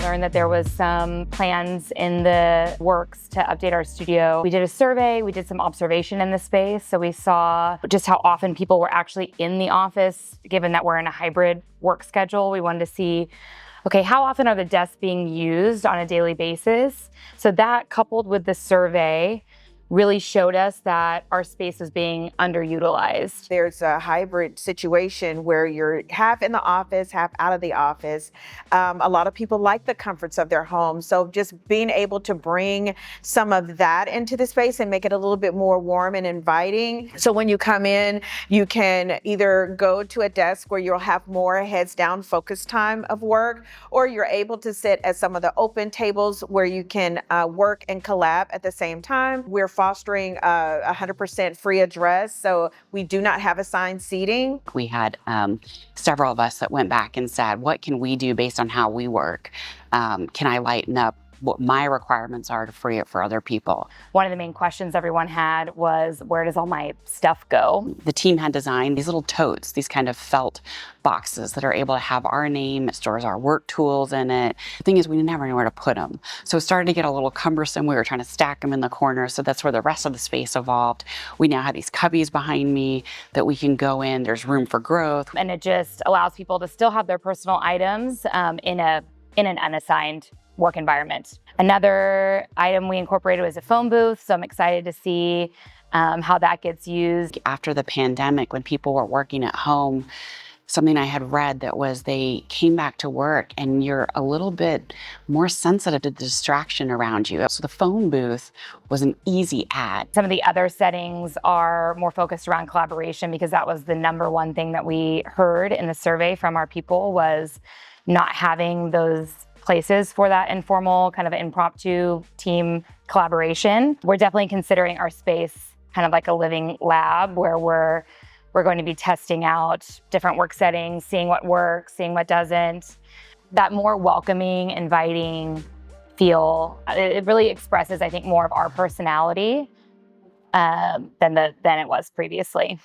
learned that there was some plans in the works to update our studio. We did a survey, we did some observation in the space. So we saw just how often people were actually in the office, given that we're in a hybrid work schedule. We wanted to see, okay, how often are the desks being used on a daily basis? So that, coupled with the survey, really showed us that our space is being underutilized. There's a hybrid situation where you're half in the office, half out of the office. A lot of people like the comforts of their home. So just being able to bring some of that into the space and make it a little bit more warm and inviting. So when you come in, you can either go to a desk where you'll have more heads down focus time of work, or you're able to sit at some of the open tables where you can work and collab at the same time. We're fostering 100% free address, so we do not have assigned seating. We had several of us that went back and said, what can we do based on how we work? Can I lighten up what my requirements are to free it for other people? One of the main questions everyone had was, where does all my stuff go? The team had designed these little totes, these kind of felt boxes that are able to have our name. It stores our work tools in it. The thing is, we never knew where to put them. So it started to get a little cumbersome. We were trying to stack them in the corner. So that's where the rest of the space evolved. We now have these cubbies behind me that we can go in. There's room for growth. And it just allows people to still have their personal items in an unassigned work environment. Another item we incorporated was a phone booth. So I'm excited to see how that gets used. After the pandemic, when people were working at home, something I had read that was they came back to work and you're a little bit more sensitive to the distraction around you. So the phone booth was an easy add. Some of the other settings are more focused around collaboration, because that was the number one thing that we heard in the survey from our people, was not having those places for that informal kind of impromptu team collaboration. We're definitely considering our space kind of like a living lab, where we're going to be testing out different work settings, seeing what works, seeing what doesn't. That more welcoming, inviting feel, it really expresses, I think, more of our personality than it was previously.